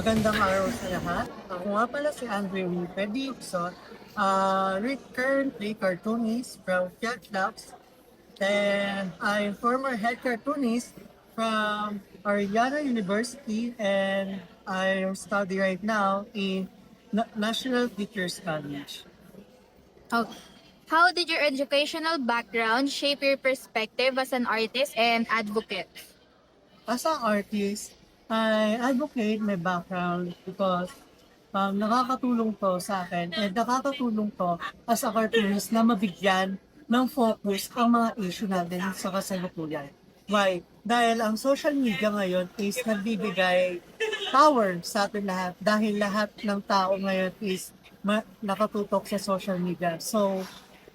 Magandang araw sa lahat. Ako nga pala si Andre Wilfred Dixon, currently cartoonist from Fiat Labs, and I'm former head cartoonist from Ariana University, and I study right now in National Teachers College. Oh. How did your educational background shape your perspective as an artist and advocate? As an artist, I advocate my background because nakakatulong to sa akin and nakakatulong to as a cartoonist na mabigyan ng focus ang mga issue natin sa kasalukuyan. Why? Dahil ang social media ngayon is nagbibigay power sa atin lahat dahil lahat ng tao ngayon is nakatutok sa social media. So,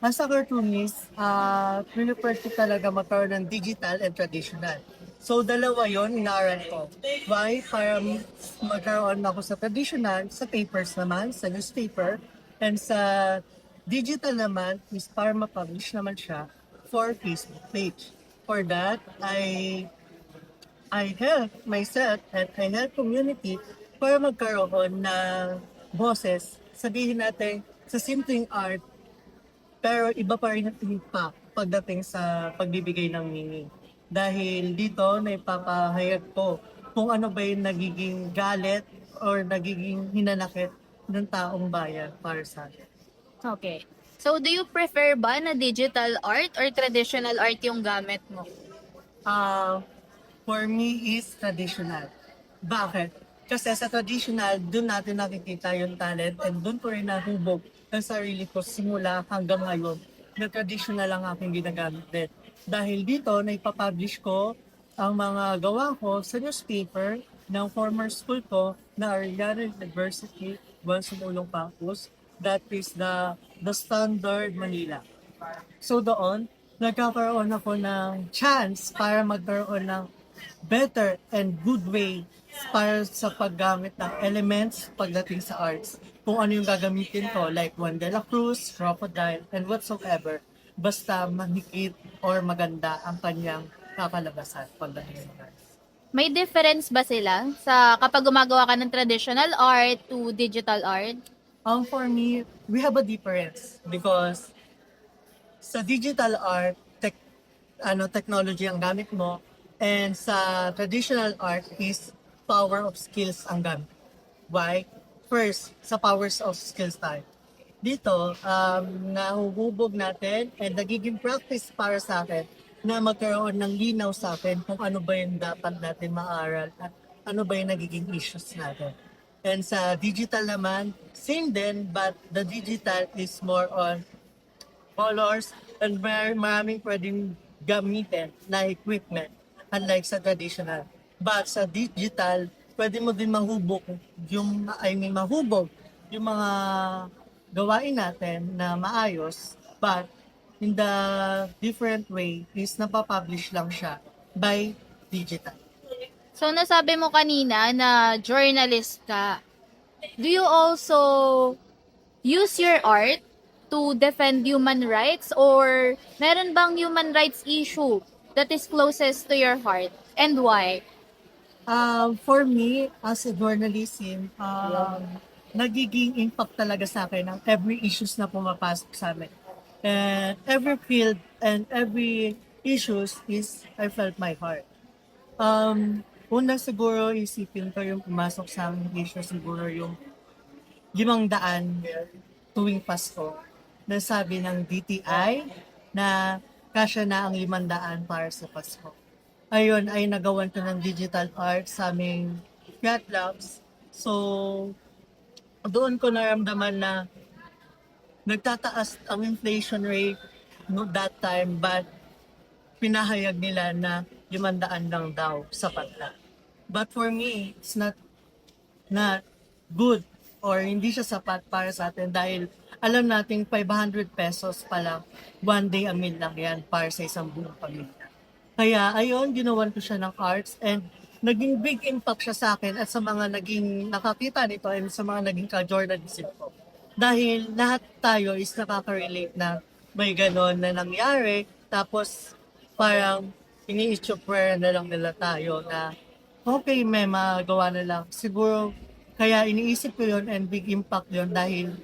as a cartoonist, prefer ko talaga magkaroon ng digital and traditional. So, dalawa yon inaaral ko. Why? Para magkaroon ako sa traditional, sa papers naman, sa newspaper, and sa digital naman is para ma-publish naman siya for Facebook page. For that, I help myself and I help community para magkaroon ng boses. Sabihin natin, sa simpleng art, pero iba pa rin ang impact pagdating sa pagbibigay ng meaning. Dahil dito, naipapahayag ko kung ano ba yung nagiging galit or nagiging hinanakit ng taong bayan para sa atin. Okay. So, do you prefer ba na digital art or traditional art yung gamit mo? Uh, for me is traditional. Bakit? Kasi sa traditional, doon natin nakikita yung talent and doon ko rin nahubog ang sarili ko simula hanggang ngayon na traditional ang aking ginagamit din. Dahil dito, naipapublish ko ang mga gawa ko sa newspaper ng former school ko na Ariana University, Bonsumulong Campus. That is the Standard Manila. So doon, nagkakaroon ako ng chance para magkaroon ng better and good way para sa paggamit ng elements pagdating sa arts. Kung ano yung gagamitin ko, like Juan de la Cruz, crocodile, and whatsoever. Basta mahigit or maganda ang kanyang kakalabasan pagdating sa arts. May difference ba sila sa kapag gumagawa ka ng traditional art to digital art? For me, we have a difference because sa digital art, technology ang gamit mo, and sa traditional art is power of skills ang gamit. Why? First, sa powers of skills tayo. Dito, nahuhubog natin and nagiging practice para sa akin na magkaroon ng linaw sa akin kung ano ba yung dapat natin maaral at ano ba yung nagiging issues natin. And sa digital naman, same din, but the digital is more on colors and maraming pwedeng gamitin na equipment unlike sa traditional. But sa digital, pwede mo din mahubog mahubog yung mga gawain natin na maayos, but in the different way is napapublish lang siya by digital. So, nasabi mo kanina na journalist ka. Do you also use your art to defend human rights or meron bang human rights issue that is closest to your heart and why? For me, as a journalism, nagiging impact talaga sa akin ang every issues na pumapasok sa amin. And every field and every issues is I felt my heart. Una siguro isipin ko yung pumasok sa aming issue siguro yung 500 tuwing Pasko na sabi ng DTI na kasya na ang 500 para sa Pasko. Ayun ay nagawan ko ng digital art sa aming Fiat Labs. So, doon ko naramdaman na nagtataas ang inflation rate no that time, but pinahayag nila na 500 lang daw sapat na. But for me, it's not good or hindi siya sapat para sa atin dahil alam nating 500 pesos pa lang, one day a meal lang yan para sa isang buong pamilya. Kaya ayun, ginawan ko siya ng arts and naging big impact siya sa akin at sa mga naging nakakita nito and sa mga naging ka-journalism ko. Dahil lahat tayo is nakaka-relate na may ganon na nangyari, tapos parang ini-itsupwera na lang nila tayo na okay, may magawa na lang. Siguro Kaya iniisip ko yun and big impact yun dahil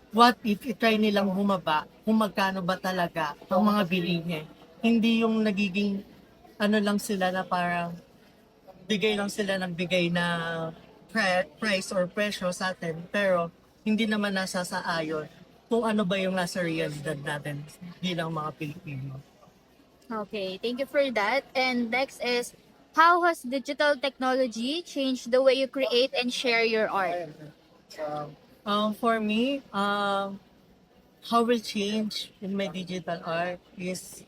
what if i-try nilang bumaba kung magkano ba talaga ang mga bilihin. Hindi yung nagiging ano lang sila na parang bigay lang sila ng bigay na price or presyo sa atin pero hindi naman nasasaayon kung ano ba yung nasa realidad natin bilang mga Pilipino. Okay, thank you for that. And next is, how has digital technology changed the way you create and share your art? For me, how will change in my digital art is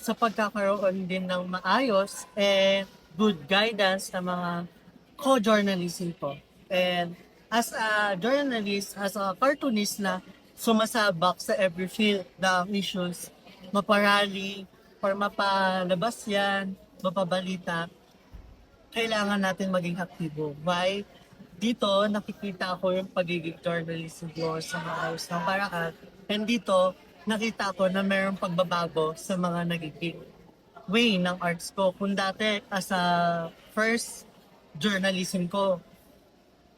sa pagkakaroon din ng maayos and good guidance sa mga co-journalism ko. And as a journalist, as a cartoonist na sumasabak sa every field ng issues, maparally, or mapalabas yan, mapabalita, kailangan natin maging aktibo. Why? Dito, nakikita ko yung pagiging journalist ko sa maayos ng paraan. And dito, nakita ko na mayroong pagbabago sa mga nagiging way ng arts ko. Kung dati, as a first journalism ko,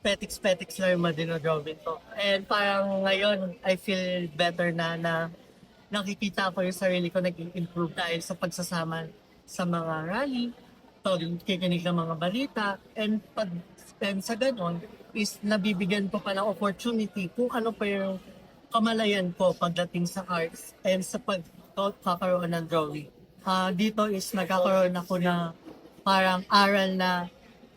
petiks-petiks lang yung madinodrawin ko. And parang ngayon, I feel better na nakikita ko yung sarili ko nag-improve dahil sa pagsasama sa mga rally, kikinig ng mga balita, and sa ganon is nabibigyan ko pa ng opportunity kung ano pa yung kamalayan ko pagdating sa arts and sa pagkakaroon ng drawing. Dito is nagkakaroon ako na parang aral na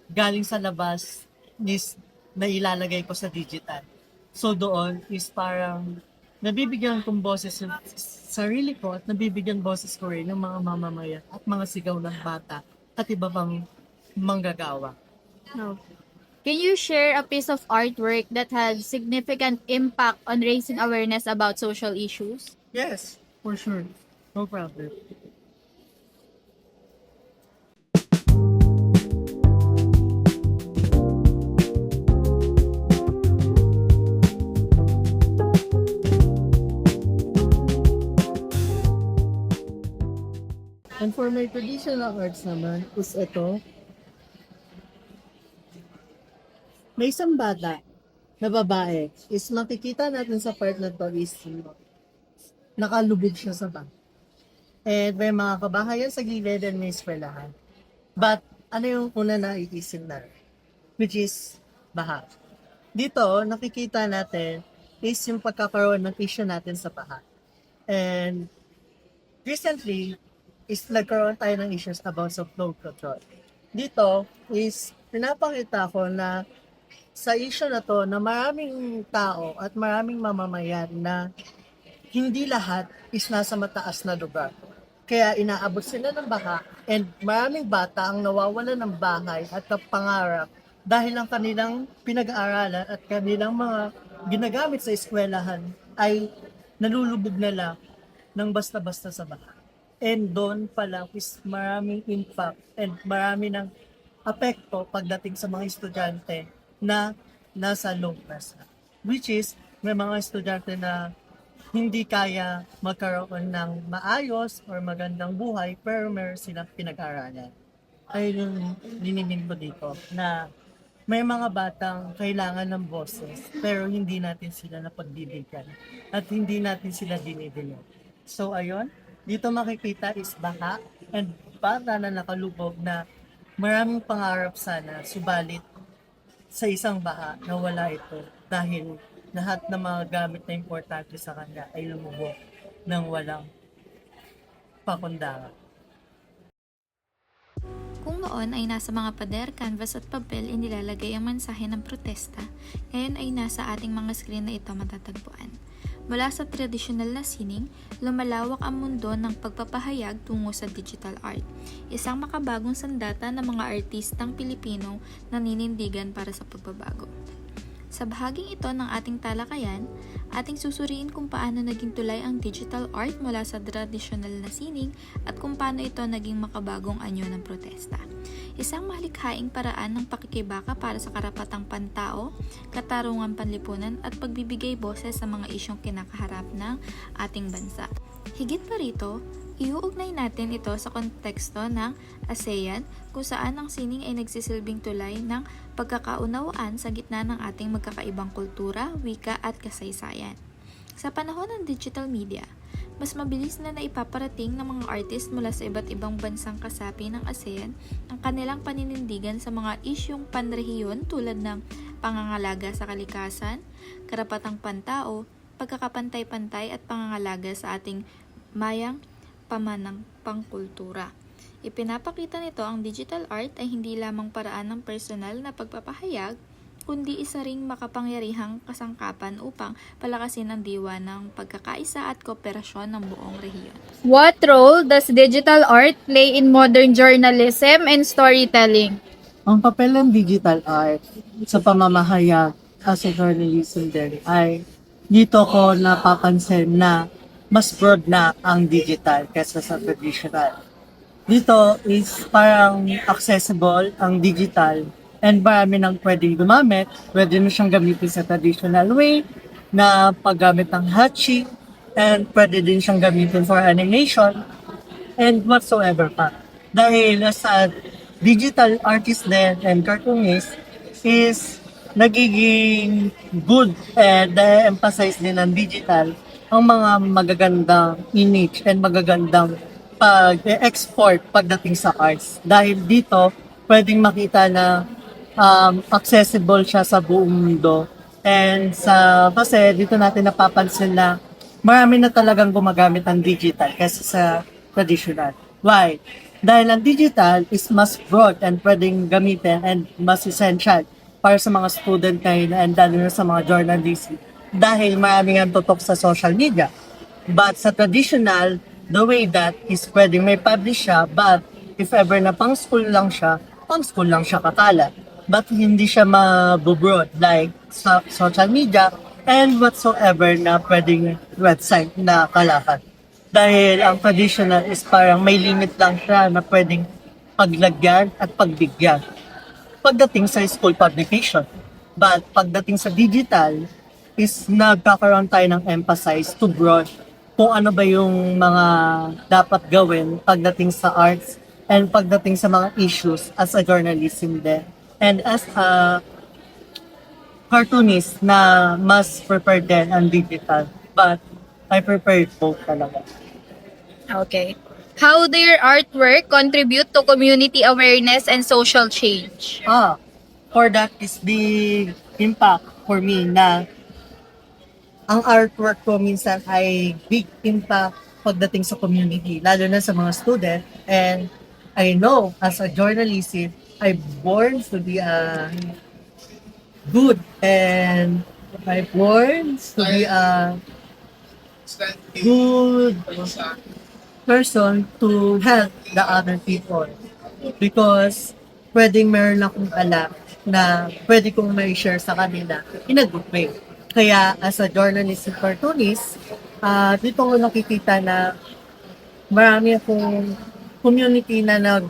galing sa labas is na ilalagay ko sa digital. So doon is parang nabibigyan kong boses yung sarili ko at nabibigyan boses ko rin ng mga mamamayan at mga sigaw ng bata at iba pang manggagawa. No. Can you share a piece of artwork that had significant impact on raising awareness about social issues? Yes, for sure. No problem. And for my traditional arts naman, is ito. May isang bata na babae is makikita natin sa part na to is nakalubog siya sa bangka. And may mga kabahayan sa gilid and may eskwelahan. But ano yung una na iisip na? Which is baha. Dito, nakikita natin is yung pagkakaroon ng issue natin sa baha. And recently, is nagkaroon tayo ng issues about sa flood control. Dito is pinapakita ko na sa issue na to na maraming tao at maraming mamamayan na hindi lahat is nasa mataas na lugar. Kaya inaabot sila ng baha and maraming bata ang nawawalan ng bahay at pangarap dahil ang kanilang pinag-aaralan at kanilang mga ginagamit sa eskwelahan ay nalulubog na lang ng basta-basta sa baha. And doon pala is maraming impact and marami ng apekto pagdating sa mga estudyante na nasa low class na. Which is, may mga estudyante na hindi kaya magkaroon ng maayos or magandang buhay pero meron silang pinag-aralan. Ay yung lininin ko dito na may mga batang kailangan ng boses pero hindi natin sila napagbibigyan at hindi natin sila dinidinig. So ayun, dito makikita is baha and bata na nakalubog na maraming pangarap sana, subalit sa isang baha na wala ito dahil lahat ng mga gamit na importante sa kanya ay lumubog ng walang pakundangan. Kung noon ay nasa mga pader, canvas at papel inilalagay ang mensahe ng protesta, ngayon ay nasa ating mga screen na ito matatagpuan. Mula sa tradisyonal na sining, lumalawak ang mundo ng pagpapahayag tungo sa digital art. Isang makabagong sandata ng mga artistang Pilipino na ninindigan para sa pagbabago. Sa bahaging ito ng ating talakayan, ating susuriin kung paano naging tulay ang digital art mula sa tradisyonal na sining at kung paano ito naging makabagong anyo ng protesta. Isang malikhaing paraan ng pakikibaka para sa karapatang pantao, katarungan panlipunan at pagbibigay boses sa mga isyong kinakaharap ng ating bansa. Higit pa rito, Iuugnay natin ito sa konteksto ng ASEAN kung saan ang sining ay nagsisilbing tulay ng pagkakaunawaan sa gitna ng ating magkakaibang kultura, wika at kasaysayan. Sa panahon ng digital media, mas mabilis na naipaparating ng mga artist mula sa iba't ibang bansang kasapi ng ASEAN ang kanilang paninindigan sa mga isyung panrehiyon tulad ng pangangalaga sa kalikasan, karapatang pantao, pagkakapantay-pantay at pangangalaga sa ating mayang pamanang pangkultura. Ipinapakita nito ang digital art ay hindi lamang paraan ng personal na pagpapahayag, kundi isa ring makapangyarihang kasangkapan upang palakasin ang diwa ng pagkakaisa at kooperasyon ng buong rehiyon. What role does digital art play in modern journalism and storytelling? Ang papel ng digital art sa pamamahayag as a journalism din ay dito ko napapansin na mas broad na ang digital kaysa sa traditional. Dito is parang accessible ang digital and marami nang pwedeng gumamit. Pwede na siyang gamitin sa traditional way na paggamit ng hatching and pwede din siyang gamitin for animation and whatsoever pa. Dahil sa digital artist din and cartoonist is nagiging good and emphasize din ng digital ang mga magagandang image and magagandang pag-export pagdating sa arts. Dahil dito, pwedeng makita na accessible siya sa buong mundo. And kasi dito natin napapansin na marami na talagang gumagamit ng digital kaysa sa traditional. Why? Dahil ang digital is mas broad and pwedeng gamitin and mas essential para sa mga student ngayon and lalo na sa mga journalists dahil marami nga tutok sa social media. But sa traditional, the way that is pwedeng may publish siya, but if ever na pang school lang siya kakala. But hindi siya mabubroad like sa social media and whatsoever na pwedeng website na kalakad. Dahil ang traditional is parang may limit lang siya na pwedeng paglagyan at pagbigyan pagdating sa school publication. But pagdating sa digital, is nagkakaroon tayo ng emphasize to broad kung ano ba yung mga dapat gawin pagdating sa arts and pagdating sa mga issues as a journalism din. And as a cartoonist na mas prepared din ang digital. But I prefer both talaga. Okay. How do your artwork contribute to community awareness and social change? For that is the impact for me na ang artwork ko minsan ay big impact pagdating sa community, lalo na sa mga student. And I know, as a journalist, I'm born to be a good and I'm born to be a good person to help the other people. Because pwedeng meron akong alam na pwede kong may share sa kanila in a good way. Kaya as a journalist and cartoonist, dito ko nakikita na marami akong community na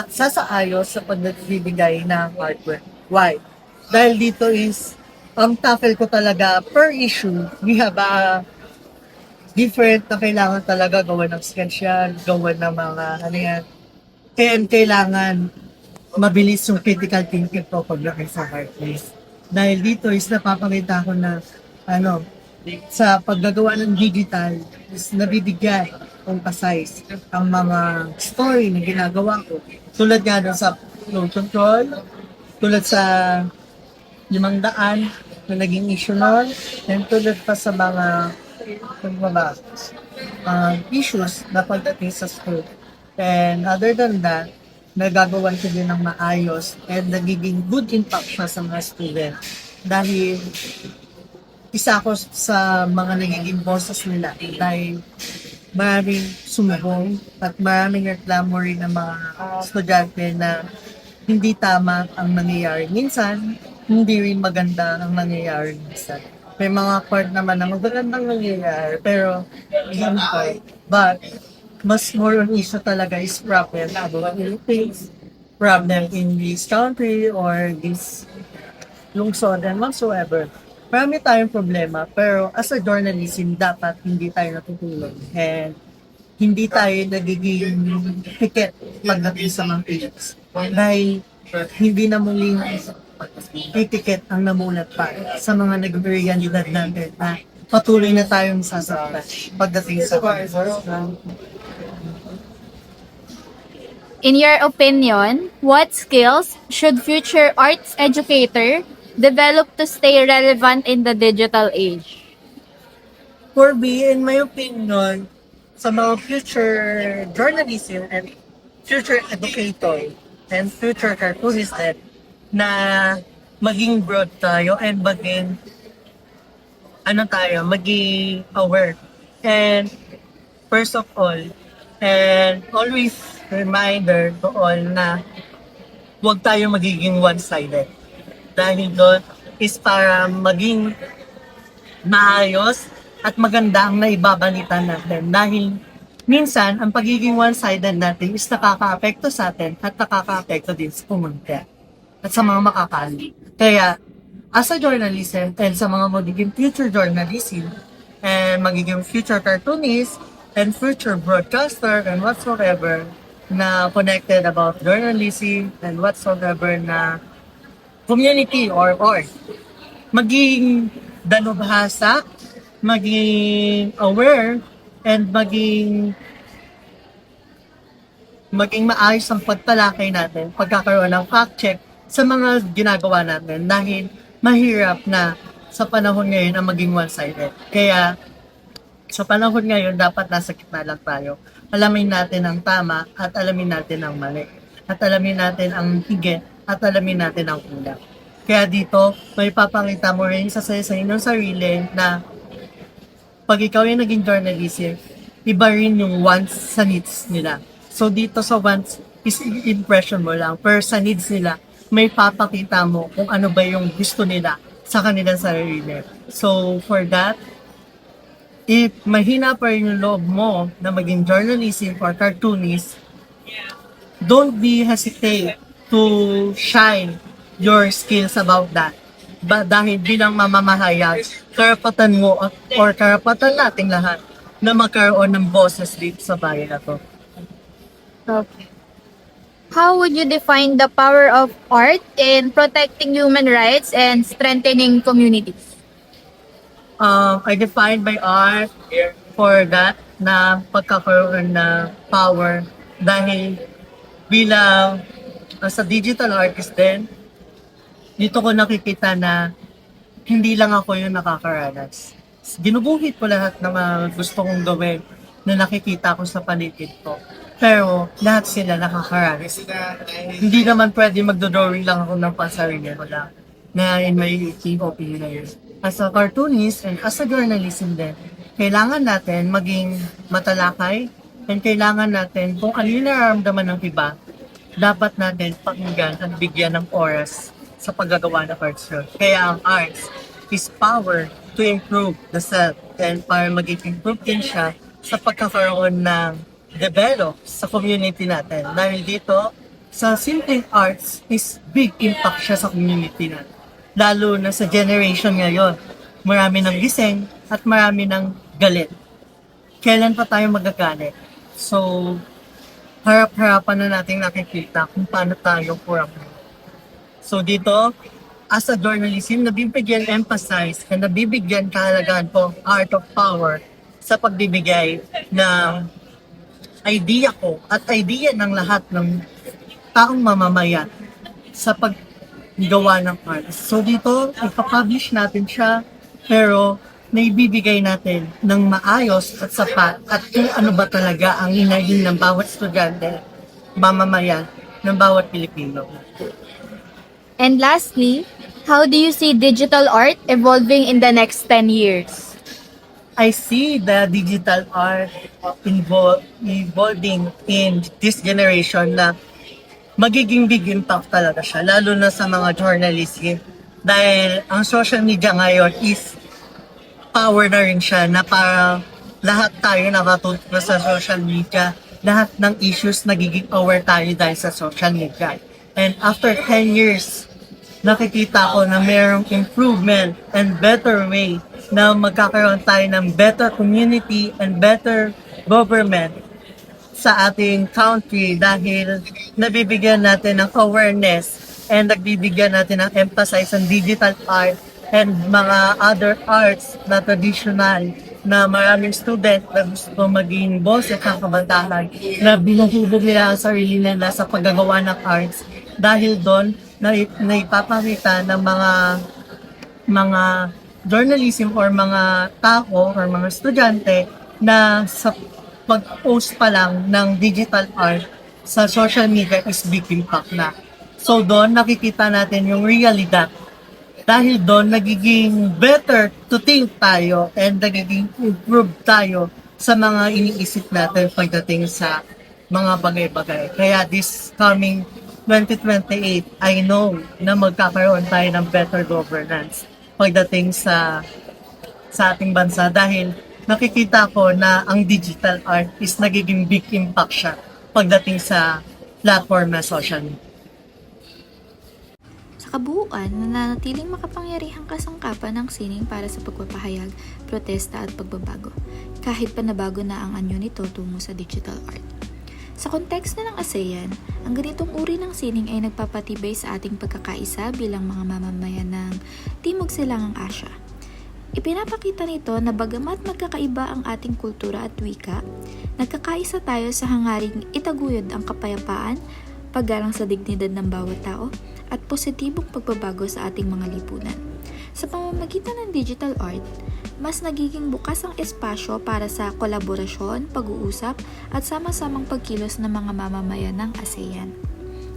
sasaayos sa pagbibigay ng artwork. Why? Dahil dito is, ang tackle ko talaga per issue, we have a different na kailangan talaga gawa ng sketch yan, gawa ng mga kailangan mabilis yung critical thinking ko pagdating sa artist. Dahil dito is napapakita ko na sa paggagawa ng digital is nabibigyan emphasize ang mga story na ginagawa ko. Tulad nga doon sa flow control, tulad sa 500 na naging issue nun, and tulad pa sa mga issues na pagdating sa school. And other than that, nagagawan ko din ng maayos and nagiging good impact siya sa mga student. Dahil isa ako sa mga nagiging bosses nila dahil maraming sumubong at maraming reklamo rin ng mga estudyante na hindi tama ang nangyayari. Minsan, hindi rin maganda ang nangyayari minsan. May mga part naman na magandang nangyayari pero hindi part. But mas more on issue talaga is problem about Philippines, problem in this country or this lungsod and whatsoever. Marami tayong problema, pero as a journalism, dapat hindi tayo natutulog. And hindi tayo nagiging pikit pagdating sa mga kids. Dahil hindi na muling etiquette ang namulat pa sa mga nag-realidad natin na patuloy na tayong sasaktan pagdating sa In your opinion, what skills should future arts educator develop to stay relevant in the digital age? For me, in my opinion, sa mga future journalism and future educator and future cartoonist din, na maging broad tayo and maging maging aware. And first of all, and always reminder to all na huwag tayo magiging one-sided. Dahil doon is para maging maayos at maganda ang naibabalita natin. Dahil minsan, ang pagiging one-sided natin is nakaka-apekto sa atin at nakaka-apekto din sa komunidad at sa mga makakali. Kaya, as a journalism and sa mga magiging future journalism and magiging future cartoonist and future broadcaster and whatsoever na connected about journalism and whatsoever na community or maging dalubhasa, maging aware, and maging maayos ang pagtalakay natin, pagkakaroon ng fact check sa mga ginagawa natin dahil mahirap na sa panahon ngayon ang maging one-sided. Kaya sa panahon ngayon dapat nasa gitna lang tayo. Alamin natin ang tama at alamin natin ang mali. At alamin natin ang higit at alamin natin ang kulang. Kaya dito, may papakita mo rin sa inyong sarili na pag ikaw yung naging journalism, iba rin yung wants sa needs nila. So dito sa wants is impression mo lang. Pero sa needs nila, may papakita mo kung ano ba yung gusto nila sa kanilang sarili. So for that, if mahina pa rin yung loob mo na maging journalism or cartoonist, don't be hesitate to shine your skills about that. Dahil bilang mamamahayag, karapatan mo or karapatan nating lahat na magkaroon ng boses dito sa bayan na to. Okay. How would you define the power of art in protecting human rights and strengthening communities? I define my art for that na pagkakaroon na power dahil bilang as a digital artist din, dito ko nakikita na hindi lang ako yung nakakaranas. Ginubuhit ko lahat ng mga gusto kong gawin na nakikita ko sa paligid ko. Pero lahat sila nakakaranas. Hindi naman pwede magdodrawing lang ako ng pansarili ko lang na in my opinion na yun. As a cartoonist and as a journalism din, kailangan natin maging matalakay and kailangan natin kung ano yung nararamdaman ng iba, dapat natin pakinggan at bigyan ng oras sa paggagawa ng arts yun. Kaya ang arts is power to improve the self and para maging improve din siya sa pagkakaroon ng develop sa community natin. Dahil dito, sa simpleng arts is big impact siya sa community natin. Lalo na sa generation ngayon, marami ng gising at marami ng galit. Kailan pa tayo magagalit? So, harap-harapan na natin nakikita kung paano tayo kurang. So dito, as a journalism, nabibigyan emphasize and nabibigyan kahalagahan po art of power sa pagbibigay ng idea ko at idea ng lahat ng taong mamamayan sa paggawa ng art. So dito, ipapublish natin siya, pero naibibigay natin ng maayos at sapat at kung ano ba talaga ang hinahin ng bawat estudyante, mamamayan, ng bawat Pilipino. And lastly, how do you see digital art evolving in the next 10 years? I see the digital art evolving in this generation na magiging big impact talaga siya, lalo na sa mga journalism. Dahil ang social media ngayon is power na rin siya na para lahat tayo nakatutok sa social media. Lahat ng issues nagiging aware tayo dahil sa social media. And after 10 years, nakikita ko na mayroong improvement and better way na magkakaroon tayo ng better community and better government sa ating country dahil nabibigyan natin ng awareness and nagbibigyan natin ng emphasis on digital art and mga other arts na traditional na maraming student na gusto maging boses ng kabataan na binuhubog nila ang sarili nila sa paggagawa ng arts dahil doon naipapakita ng mga journalism or mga tao or mga estudyante na sa pag-post pa lang ng digital art sa social media is big impact na. So doon nakikita natin yung realidad. Dahil doon nagiging better to think tayo and nagiging improve tayo sa mga iniisip natin pagdating sa mga bagay-bagay. Kaya this coming 2028, I know na magkakaroon tayo ng better governance pagdating sa ating bansa dahil nakikita ko na ang digital art is nagiging big impact siya pagdating sa platform na social media. Sa kabuuan, nananatiling makapangyarihang kasangkapan ng sining para sa pagpapahayag, protesta at pagbabago, kahit pa nabago na ang anyo nito tungo sa digital art. Sa konteksto ng ASEAN, ang ganitong uri ng sining ay nagpapatibay sa ating pagkakaisa bilang mga mamamayan ng Timog Silangang Asya. Ipinapakita nito na bagamat magkakaiba ang ating kultura at wika, nagkakaisa tayo sa hangaring itaguyod ang kapayapaan, paggalang sa dignidad ng bawat tao, at positibong pagbabago sa ating mga lipunan. Sa pamamagitan ng digital art, mas nagiging bukas ang espasyo para sa kolaborasyon, pag-uusap, at sama-samang pagkilos ng mga mamamayan ng ASEAN.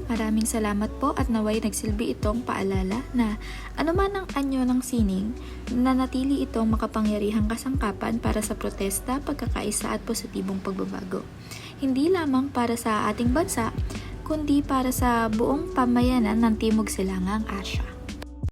Maraming salamat po at naway nagsilbi itong paalala na anuman ang anyo ng sining, nanatili itong makapangyarihang kasangkapan para sa protesta, pagkakaisa at positibong pagbabago. Hindi lamang para sa ating bansa, kundi para sa buong pamayanan ng Timog Silangang Asya.